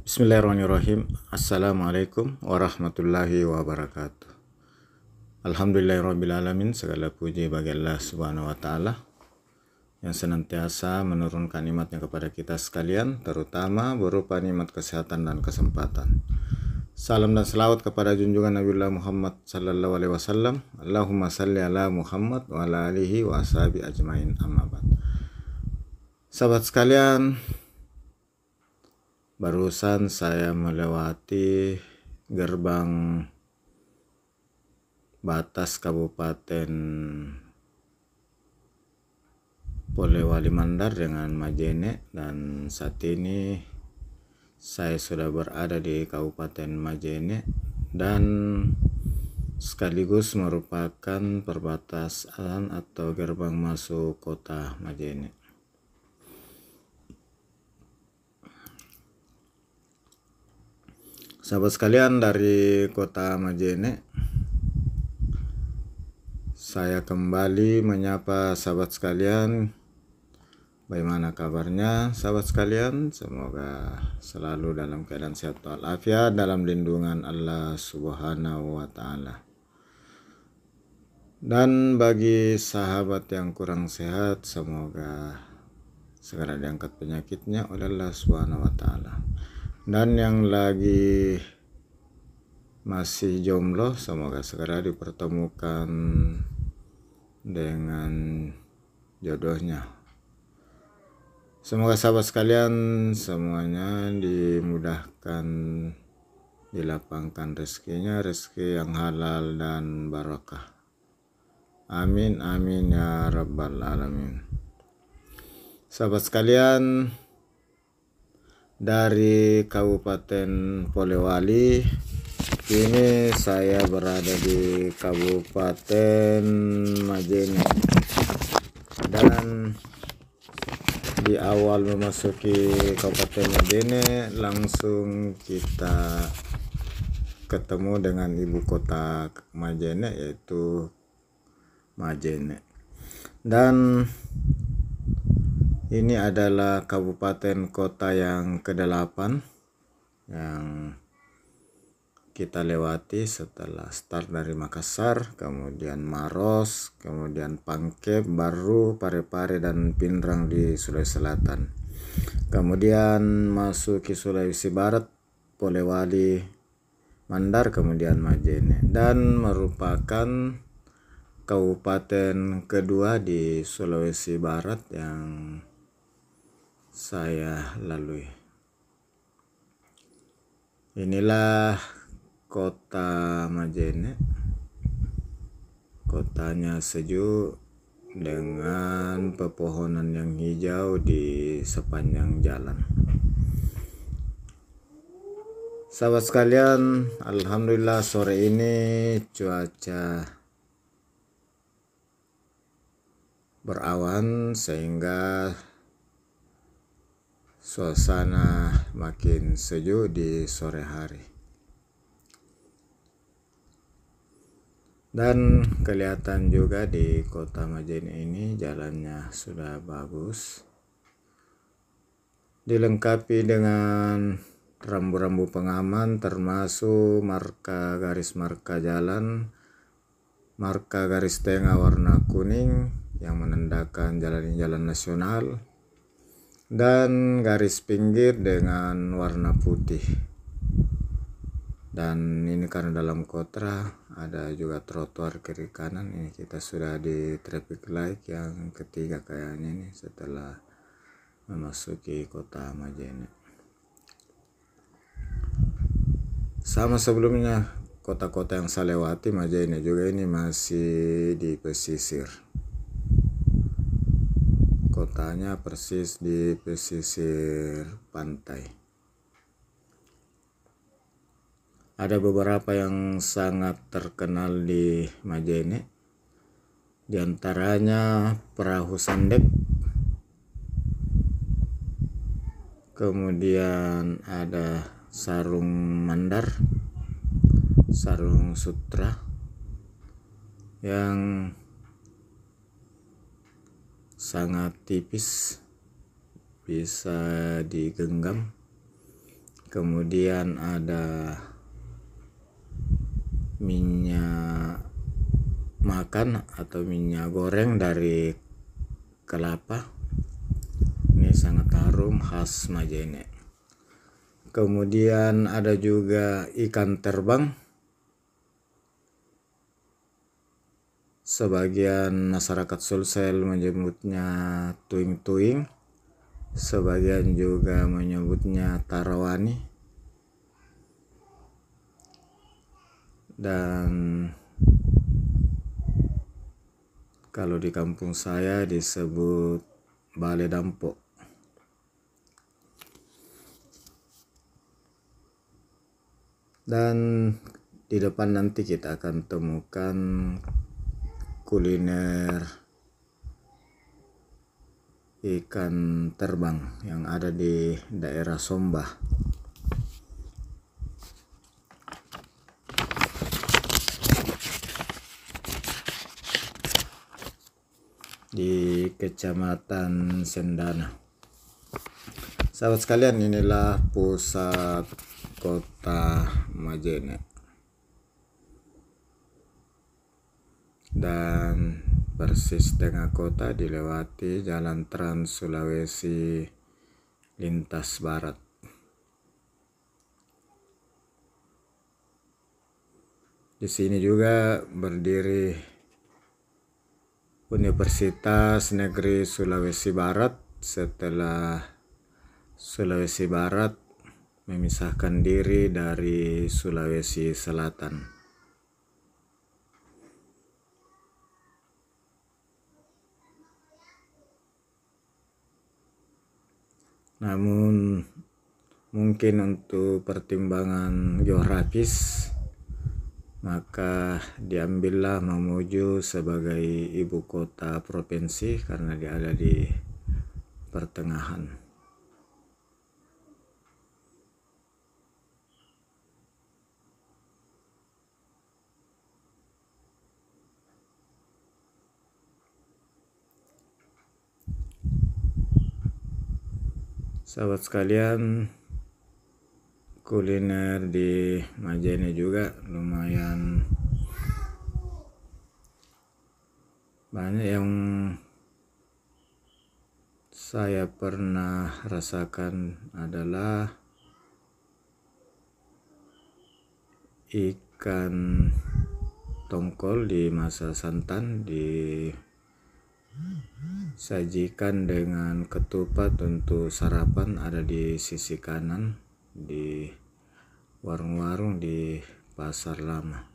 Bismillahirrahmanirrahim. Assalamualaikum warahmatullahi wabarakatuh. Alhamdulillahirrabbilalamin. Segala puji bagi Allah subhanahu wa ta'ala yang senantiasa menurunkan nikmatnya kepada kita sekalian, terutama berupa nikmat kesehatan dan kesempatan. Salam dan selawat kepada junjungan Nabiullah Muhammad sallallahu alaihi wasallam. Allahumma salli ala Muhammad wa ala alihi wa ashabi ajmain, amma ba'd. Sahabat sekalian, barusan saya melewati gerbang batas Kabupaten Polewali Mandar dengan Majene, dan saat ini saya sudah berada di Kabupaten Majene dan sekaligus merupakan perbatasan atau gerbang masuk kota Majene. Sahabat sekalian, dari kota Majene saya kembali menyapa sahabat sekalian. Bagaimana kabarnya sahabat sekalian? Semoga selalu dalam keadaan sehat walafiat dalam lindungan Allah subhanahu wa ta'ala. Dan bagi sahabat yang kurang sehat, semoga segera diangkat penyakitnya oleh Allah subhanahu wa ta'ala. Dan yang lagi masih jomblo, semoga segera dipertemukan dengan jodohnya. Semoga sahabat sekalian semuanya dimudahkan, dilapangkan rezekinya, rezeki yang halal dan barakah. Amin amin ya rabbal alamin. Sahabat sekalian, dari Kabupaten Polewali, kini saya berada di Kabupaten Majene. Dan di awal memasuki Kabupaten Majene, langsung kita ketemu dengan ibu kota Majene, yaitu Majene. Dan ini adalah kabupaten kota yang ke-8 yang kita lewati setelah start dari Makassar, kemudian Maros, kemudian Pangkep, Baru, Parepare, dan Pindrang di Sulawesi Selatan. Kemudian masuk ke Sulawesi Barat, Polewali Mandar, kemudian Majene. Dan merupakan kabupaten kedua di Sulawesi Barat yang saya lalui. Inilah kota Majene. Kotanya sejuk dengan pepohonan yang hijau di sepanjang jalan. Sahabat sekalian, alhamdulillah sore ini cuaca berawan sehingga suasana makin sejuk di sore hari. Dan kelihatan juga di kota Majene ini jalannya sudah bagus, dilengkapi dengan rambu-rambu pengaman, termasuk garis marka jalan, marka garis tengah warna kuning yang menandakan jalan nasional, dan garis pinggir dengan warna putih. Dan ini karena dalam kota ada juga trotoar kiri kanan. Ini kita sudah di traffic light yang ketiga kayaknya ini setelah memasuki kota Majene. Sama sebelumnya kota-kota yang saya lewati, Majene juga ini masih di pesisir. Kotanya persis di pesisir pantai. Ada beberapa yang sangat terkenal di Majene, di antaranya Perahu Sandek, kemudian ada Sarung Mandar, Sarung Sutra yang sangat tipis, bisa digenggam. kemudian ada minyak makan atau minyak goreng dari kelapa. Ini sangat harum, khas Majene. Kemudian ada juga ikan terbang. Sebagian masyarakat Sulsel menyebutnya tuing-tuing, sebagian juga menyebutnya tarawani, dan kalau di kampung saya disebut bale dampo. Dan di depan nanti kita akan temukan kuliner ikan terbang yang ada di daerah Somba. Di Kecamatan Sendana. Sahabat sekalian, inilah pusat kota Majene. Dan persis tengah kota dilewati jalan Trans Sulawesi lintas barat. Di sini juga berdiri Universitas Negeri Sulawesi Barat setelah Sulawesi Barat memisahkan diri dari Sulawesi Selatan. Namun mungkin untuk pertimbangan geografis, maka diambillah Mamuju sebagai ibu kota provinsi karena dia ada di pertengahan. Sahabat sekalian, kuliner di Majene juga lumayan banyak yang saya pernah rasakan adalah ikan tongkol dimasak santan, disajikan dengan ketupat untuk sarapan, ada di sisi kanan di warung-warung di Pasar Lama.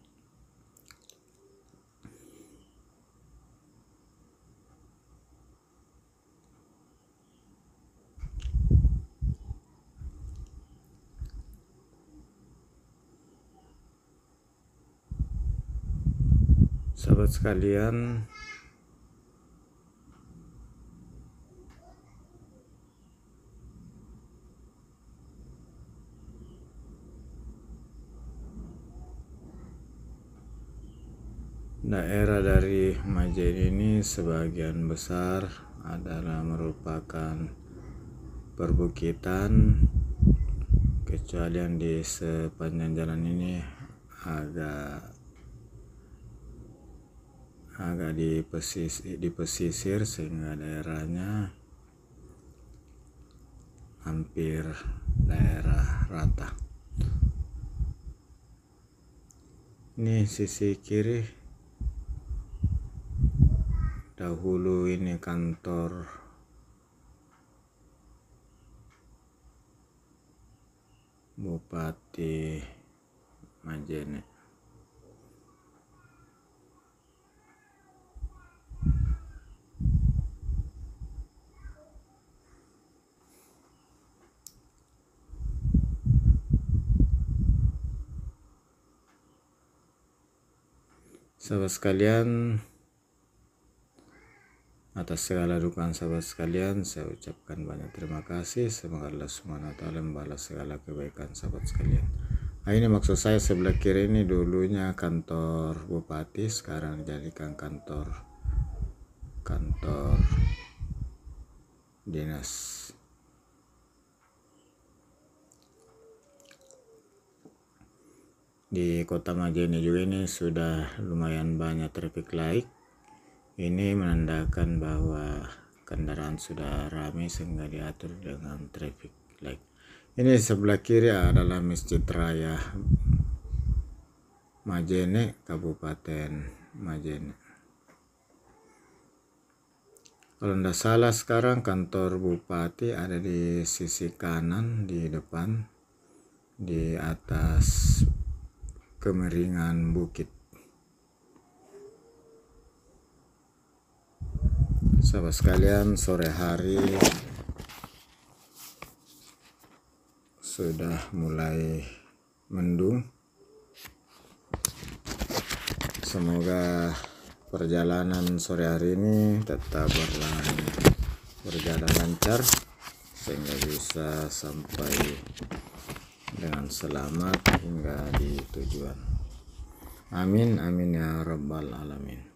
Sahabat sekalian, daerah dari Majene ini sebagian besar adalah merupakan perbukitan, kecuali yang di sepanjang jalan ini agak di pesisir sehingga daerahnya hampir daerah rata. Ini sisi kiri, dahulu ini kantor Bupati Majene. Sahabat sekalian, atas segala dukungan sahabat sekalian, saya ucapkan banyak terima kasih. Semoga Allah SWT membalas segala kebaikan sahabat sekalian. Nah, ini maksud saya, sebelah kiri ini dulunya kantor bupati, sekarang dijadikan kantor dinas. di kota Majene juga ini sudah lumayan banyak traffic light. Ini menandakan bahwa kendaraan sudah ramai sehingga diatur dengan traffic light. Ini sebelah kiri adalah Masjid Raya Majene, Kabupaten Majene. Kalau tidak salah sekarang kantor bupati ada di sisi kanan di depan, di atas kemeringan bukit. Sahabat sekalian, sore hari sudah mulai mendung. Semoga perjalanan sore hari ini tetap berjalan lancar sehingga bisa sampai dengan selamat hingga di tujuan. Amin amin ya rabbal alamin.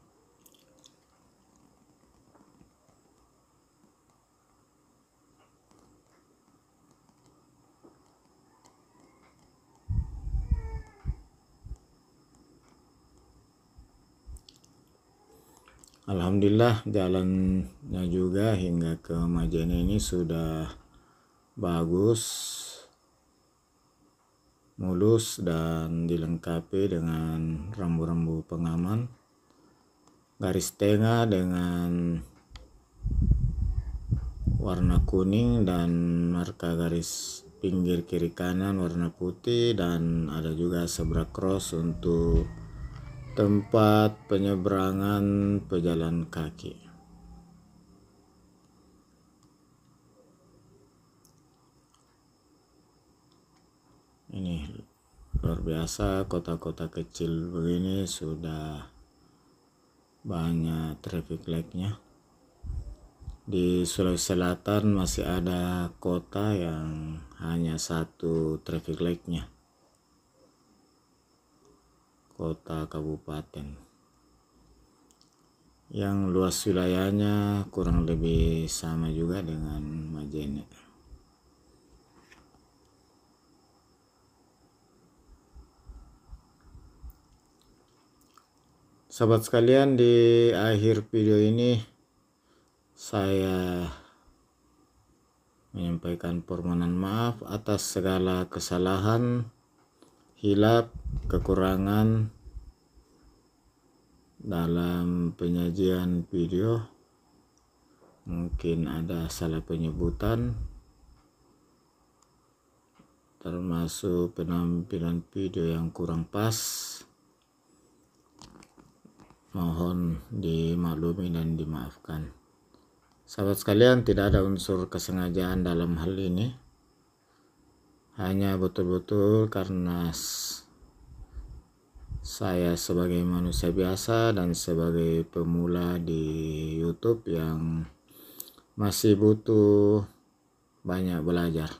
Alhamdulillah jalannya juga hingga ke Majene ini sudah bagus, mulus dan dilengkapi dengan rambu-rambu pengaman, garis tengah dengan warna kuning dan marka garis pinggir kiri kanan warna putih, dan ada juga zebra cross untuk tempat penyeberangan pejalan kaki. Ini luar biasa, kota-kota kecil begini sudah banyak traffic light-nya. Di Sulawesi Selatan masih ada kota yang hanya satu traffic light-nya, kota kabupaten yang luas wilayahnya kurang lebih sama juga dengan Majene. Sahabat sekalian, di akhir video ini saya menyampaikan permohonan maaf atas segala kesalahan, hilaf, kekurangan dalam penyajian video. Mungkin ada salah penyebutan, termasuk penampilan video yang kurang pas. Mohon dimaklumi dan dimaafkan. Sahabat sekalian, tidak ada unsur kesengajaan dalam hal ini. Hanya betul-betul karena saya sebagai manusia biasa dan sebagai pemula di YouTube yang masih butuh banyak belajar.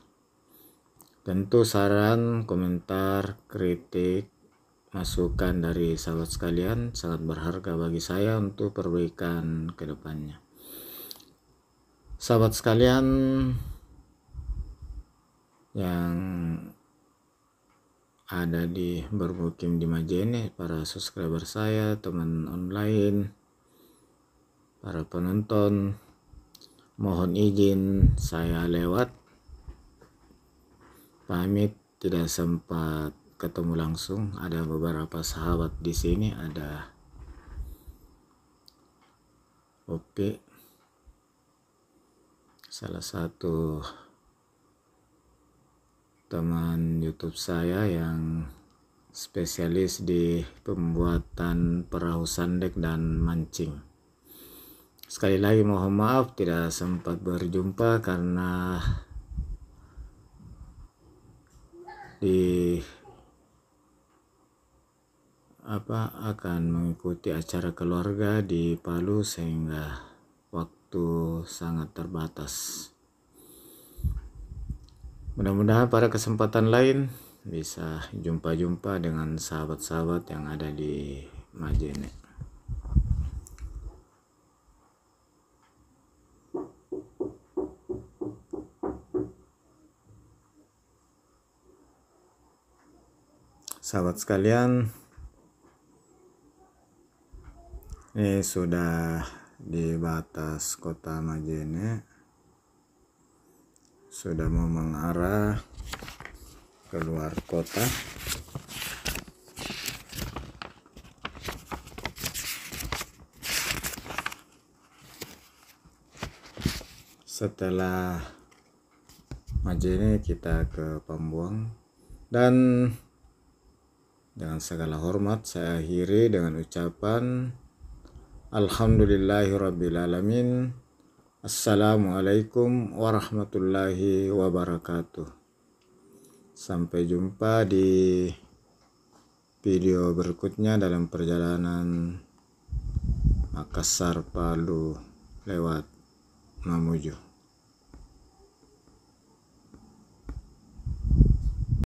Tentu saran, komentar, kritik, masukan dari sahabat sekalian sangat berharga bagi saya untuk perbaikan ke depannya. Sahabat sekalian yang ada di bermukim di Majene, para subscriber saya, teman online, para penonton, mohon izin saya lewat pamit, tidak sempat ketemu langsung. Ada beberapa sahabat di sini, ada Opi, salah satu teman YouTube saya yang spesialis di pembuatan perahu sandek dan mancing. Sekali lagi mohon maaf tidak sempat berjumpa karena akan mengikuti acara keluarga di Palu sehingga waktu sangat terbatas. Mudah-mudahan pada kesempatan lain bisa jumpa-jumpa dengan sahabat-sahabat yang ada di Majene. Sahabat sekalian, ini sudah di batas kota Majene, sudah mau mengarah keluar kota. Setelah Majene kita ke Pambuang, dan dengan segala hormat saya akhiri dengan ucapan Alhamdulillahirrabbilalamin. Assalamualaikum warahmatullahi wabarakatuh. Sampai jumpa di video berikutnya dalam perjalanan Makassar Palu lewat Mamuju.